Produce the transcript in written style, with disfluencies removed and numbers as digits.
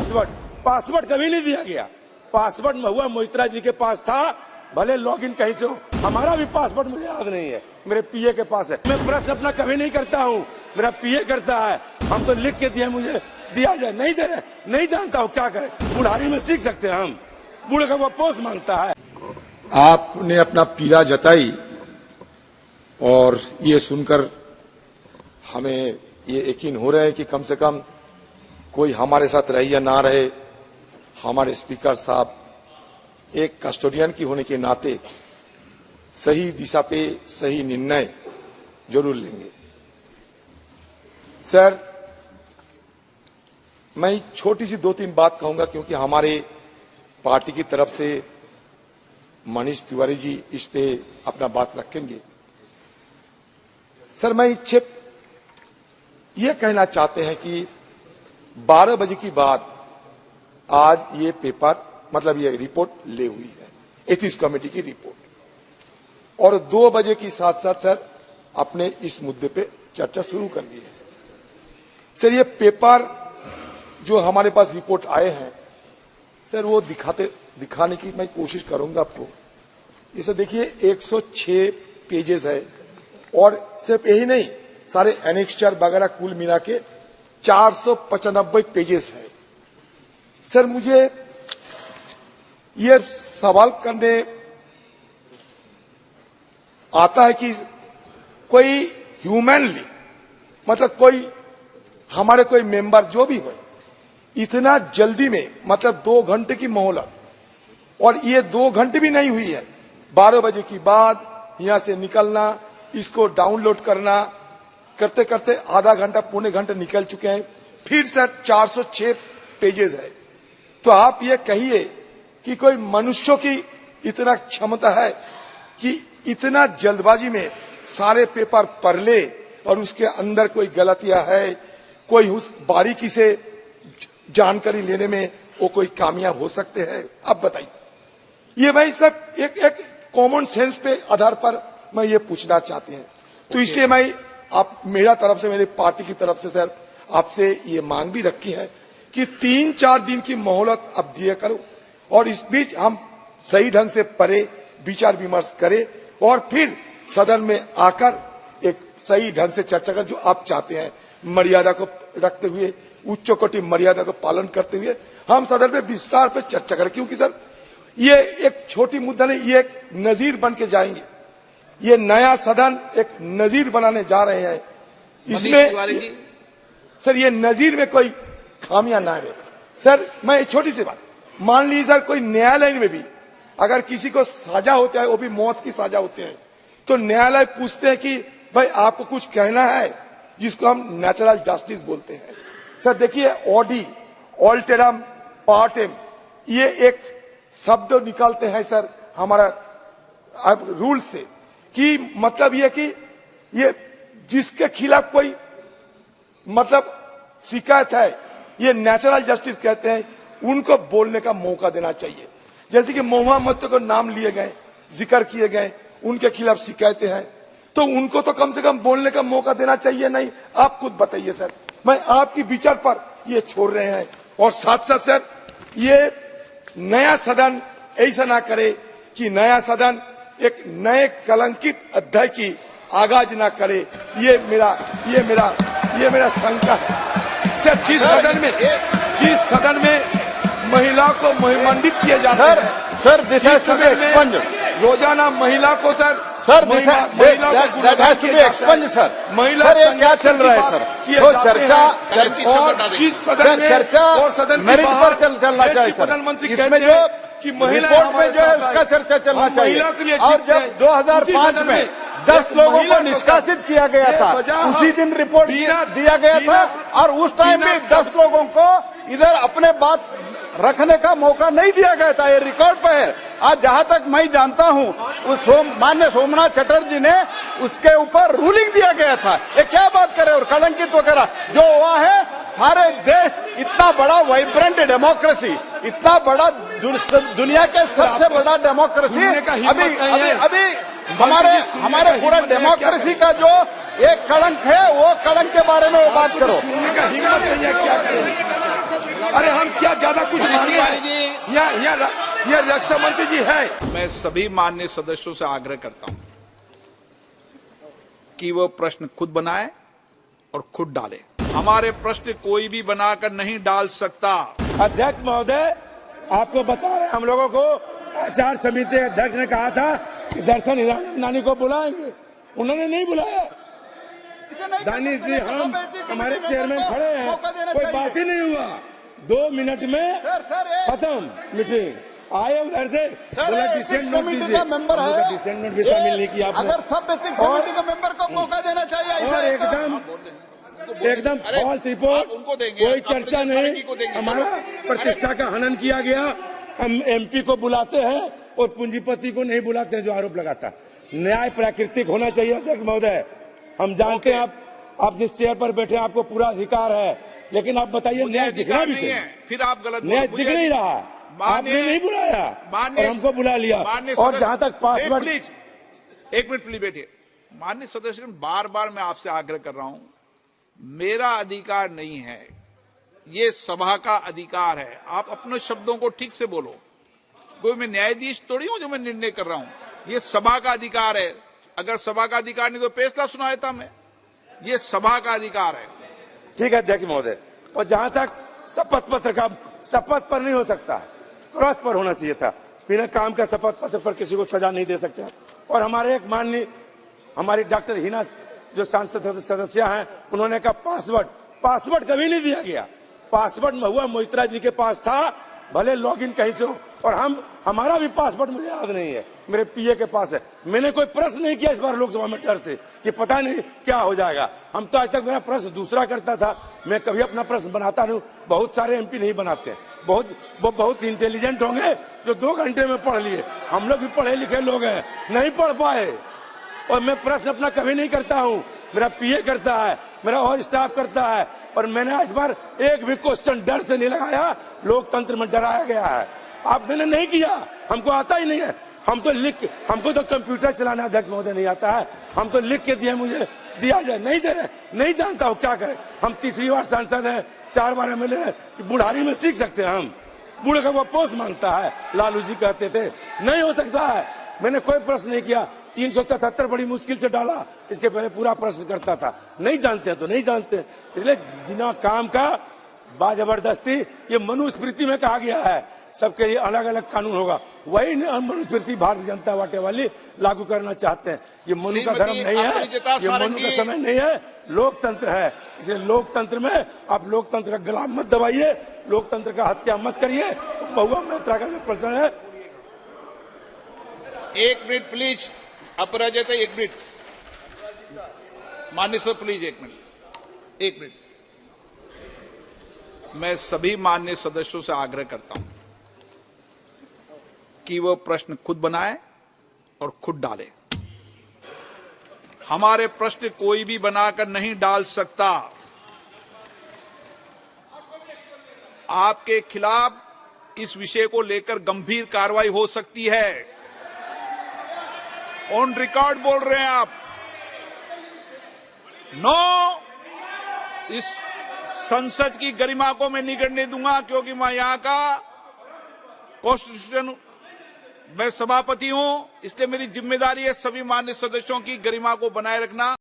Password कभी नहीं दिया गया। पासवर्ड महुआ मोहित्रा जी के पास था, भले लॉगिन कहीं से हो, हमारा भी पासवर्ड मुझे याद नहीं है, मेरे पीए के पास है। मैं प्रश्न अपना कभी नहीं करता हूँ, मेरा पीए करता है। हम तो लिख के दिए, मुझे दिया जाए, नहीं दे रहे, नहीं जानता हूँ क्या करें। बुढ़ारी में सीख सकते हैं हम, बूढ़े का वो पोस्ट मांगता है। आपने अपना पीड़ा जताई और ये सुनकर हमें ये यकीन हो रहा है कि कम से कम कोई हमारे साथ रहे या ना रहे, हमारे स्पीकर साहब एक कस्टोडियन की होने के नाते सही दिशा पे सही निर्णय जरूर लेंगे। सर, मैं छोटी सी 2-3 बात कहूंगा क्योंकि हमारे पार्टी की तरफ से मनीष तिवारी जी इस पे अपना बात रखेंगे। सर, मैं ये कहना चाहते हैं कि 12 बजे की बाद आज ये पेपर मतलब ये रिपोर्ट ले हुई है, एथिक्स कमेटी की रिपोर्ट, और 2 बजे की साथ साथ सर अपने इस मुद्दे पे चर्चा शुरू कर दी है। सर, ये पेपर जो हमारे पास रिपोर्ट आए हैं सर, वो दिखाने की मैं कोशिश करूंगा आपको। ये सर देखिए 106 पेजेस है और सिर्फ यही नहीं, सारे एनेक्स्चर वगैरह कुल मिला के 495 पेजेस है। सर, मुझे ये सवाल करने आता है कि कोई ह्यूमनली मतलब कोई हमारे कोई मेंबर जो भी हो, इतना जल्दी में मतलब 2 घंटे की मोहलत, और ये 2 घंटे भी नहीं हुई है, 12 बजे की बाद यहां से निकलना, इसको डाउनलोड करना, करते करते आधा घंटा पौने घंटे निकल चुके हैं। फिर सर 406 पेजेस है। तो आप ये कहिए कि कोई मनुष्यों की इतना क्षमता है कि इतना जल्दबाजी में सारे पेपर पढ़ ले और उसके अंदर कोई गलतियां है, कोई उस बारीकी से जानकारी लेने में वो कोई कामयाब हो सकते हैं? अब बताइए। ये भाई सब एक कॉमन सेंस पे आधार पर मैं ये पूछना चाहते हैं। तो इसलिए मैं आप मेरा तरफ से, मेरी पार्टी की तरफ से सर आपसे ये मांग भी रखी है कि 3-4 दिन की मोहलत अब दिया करो, और इस बीच हम सही ढंग से पढ़े, विचार विमर्श करें और फिर सदन में आकर एक सही ढंग से चर्चा कर, जो आप चाहते हैं, मर्यादा को रखते हुए, उच्च कोटि मर्यादा को पालन करते हुए हम सदन में विस्तार पर चर्चा करें। क्योंकि सर ये एक छोटी मुद्दा नहीं, ये एक नजीर बन के जाएंगे। ये नया सदन एक नजीर बनाने जा रहे हैं। इसमें सर ये नजीर में कोई खामियां ना रहे। सर, मैं छोटी सी बात, मान लीजिए सर कोई न्यायालय में भी अगर किसी को सजा होता है, वो भी मौत की सजा होते हैं, तो न्यायालय पूछते हैं कि भाई आपको कुछ कहना है, जिसको हम नेचुरल जस्टिस बोलते हैं। सर देखिए, ऑडी ऑल्टेरम पार्टेम, ये एक शब्द निकालते हैं सर हमारा रूल से, कि मतलब ये कि ये जिसके खिलाफ कोई मतलब शिकायत है, ये नेचुरल जस्टिस कहते हैं, उनको बोलने का मौका देना चाहिए। जैसे कि महुआ मोहित्रा को नाम लिए गए, जिक्र किए गए, उनके खिलाफ शिकायतें हैं, तो उनको तो कम से कम बोलने का मौका देना चाहिए। नहीं, आप खुद बताइए सर, मैं आपकी विचार पर ये छोड़ रहे हैं। और साथ साथ सर, ये नया सदन ऐसा ना करे कि नया सदन एक नए कलंकित अध्याय की आगाज ना करे। ये मेरा शंका है सर। जिस सदन में महिला को महिमान्वित किया जाता है sir, this has to be expunged. रोजाना महिला को सर महिला को एक्सपंज सर। महिला ये क्या चल रहा है सर? तो चर्चा जिस सदन में और सदन मेरिट पर चलना चाहिए सर। प्रधानमंत्री इसमें जो रिपोर्ट में जो है उसका चर्चा चलना चाहिए। और जब 2005 में 10 लोगों को निष्कासित किया गया था, उसी दिन रिपोर्ट दिया गया था, और उस टाइम भी 10 लोगों को इधर अपने बात रखने का मौका नहीं दिया गया था। ये रिकॉर्ड पे है। आज जहां तक मैं जानता हूं, उस माननीय सोमनाथ चटर्जी ने उसके ऊपर रूलिंग दिया गया था। ये क्या बात करे, और कलंकित वगैरह जो हुआ है। सारे देश, इतना बड़ा वाइब्रेंट डेमोक्रेसी, इतना बड़ा दुनिया के सबसे बड़ा डेमोक्रेसी, अभी हमारे पूरा डेमोक्रेसी का जो एक कलंक है, वो कलंक के बारे में वो बात करो। सुनने का हिम्मत नहीं है, क्या करें। अरे हम क्या ज्यादा कुछ मांगे हैं? यहाँ रक्षा मंत्री जी है। मैं सभी माननीय सदस्यों से आग्रह करता हूं कि वो प्रश्न खुद बनाए और खुद डाले। हमारे प्रश्न कोई भी बनाकर नहीं डाल सकता। अध्यक्ष महोदय, आपको बता रहे हैं, हम लोगों को आचार समिति अध्यक्ष ने कहा था कि दर्शन हिरानंदानी को बुलाएंगे, उन्होंने नहीं बुलाया। दानिश जी, हम हमारे चेयरमैन खड़े हैं, कोई बात ही नहीं हुआ। 2 मिनट में खत्म मीटिंग। आए उधर से बोला डिसेंट नोट दीजिए, डिसेंट नोट भी शामिल नहीं किया आपने। अगर सब एथिक्स कमेटी के मेंबर को मौका देना चाहिए। और एकदम फॉल्स रिपोर्ट, कोई चर्चा नहीं, हमारा प्रतिष्ठा का हनन किया गया। हम एमपी को बुलाते हैं और पूंजीपति को नहीं बुलाते हैं जो आरोप लगाता। न्याय प्राकृतिक होना चाहिए अध्यक्ष महोदय। हम जानते हैं आप जिस चेयर पर बैठे हैं आपको पूरा अधिकार है, लेकिन आप बताइए न्याय दिखना भी चाहिए। फिर आप गलत, न्याय दिख नहीं रहा, आपने नहीं बुलाया और हमको बुला लिया। और जहां तक पासवर्ड, एक मिनट प्लीज बैठिए। माननीय सदस्य, बार बार मैं आपसे आग्रह कर रहा हूं, मेरा अधिकार नहीं है, ये सभा का अधिकार है। आप अपने शब्दों को ठीक से बोलो। कोई मैं न्यायाधीश थोड़ी हूं जो मैं निर्णय कर रहा हूं। ये सभा का अधिकार है। अगर सभा का अधिकार नहीं तो फैसला सुनाया था मैं। ये सभा का अधिकार है। ठीक है अध्यक्ष महोदय। और जहां तक शपथ पत्र का, शपथ पर नहीं हो सकता, क्रॉस पर होना चाहिए था। बिना काम का शपथ पत्र पर किसी को सजा नहीं दे सकते। और हमारे एक माननीय हमारी डॉक्टर हिना जो सांसद सदस्य हैं, उन्होंने कहा पासवर्ड कभी नहीं दिया गया। पासवर्ड महुआ मोइत्रा जी के पास था, भले लॉगिन कहीं से हो। और हमारा भी पासवर्ड मुझे याद नहीं है, मेरे पीए के पास है। मैंने कोई प्रश्न नहीं किया इस बार लोकसभा में डर से कि पता नहीं क्या हो जाएगा। हम तो आज तक मेरा प्रश्न दूसरा करता था, मैं कभी अपना प्रश्न बनाता नहीं। बहुत सारे एमपी नहीं बनाते, बहुत इंटेलिजेंट होंगे जो 2 घंटे में पढ़ लिए। हम लोग भी पढ़े लिखे लोग हैं, नहीं पढ़ पाए। और मैं प्रश्न अपना कभी नहीं करता हूँ, मेरा पीए करता है, मेरा और स्टाफ करता है। और मैंने इस बार एक भी क्वेश्चन डर से नहीं लगाया। लोकतंत्र में डराया गया है, आप मैंने नहीं किया, हमको आता ही नहीं है। हमको तो कंप्यूटर चलाना अध्यक्ष महोदय नहीं आता है। हम तो लिख के दिए, मुझे दिया जाए, नहीं दे रहे, नहीं जानता हूँ क्या करें। हम 3री बार सांसद हैं, 4 बार एमएलए हैं, बुढ़ारी में सीख सकते हैं हम। बूढ़े का वो पोस्ट मांगता है, लालू जी कहते थे, नहीं हो सकता है। मैंने कोई प्रश्न नहीं किया। 377 बड़ी मुश्किल से डाला, इसके पहले पूरा प्रश्न करता था। नहीं जानते हैं तो नहीं जानते। इसलिए जिना काम का बाजबरदस्ती, ये मनुस्मृति में कहा गया है, सबके लिए अलग अलग कानून होगा। वही मनुस्मृति भारतीय जनता पार्टी वाली लागू करना चाहते हैं। ये मनु का धर्म नहीं है, ये मनु का समय नहीं है, लोकतंत्र है। इसलिए लोकतंत्र में आप लोकतंत्र का गला मत दबाइए, लोकतंत्र का हत्या मत करिए। महुआ मोइत्रा का जो प्रश्न है, 1 मिनट प्लीज। Aparajita 1 minute. माननीय सर प्लीज 1 मिनट, 1 मिनट। मैं सभी माननीय सदस्यों से आग्रह करता हूं कि वो प्रश्न खुद बनाए और खुद डाले। हमारे प्रश्न कोई भी बनाकर नहीं डाल सकता। आपके खिलाफ इस विषय को लेकर गंभीर कार्रवाई हो सकती है। ऑन रिकॉर्ड बोल रहे हैं आप। नो, इस संसद की गरिमा को मैं नहीं करने दूंगा, क्योंकि मैं यहां का कॉन्स्टिट्यूशन, मैं सभापति हूं। इसलिए मेरी जिम्मेदारी है सभी माननीय सदस्यों की गरिमा को बनाए रखना।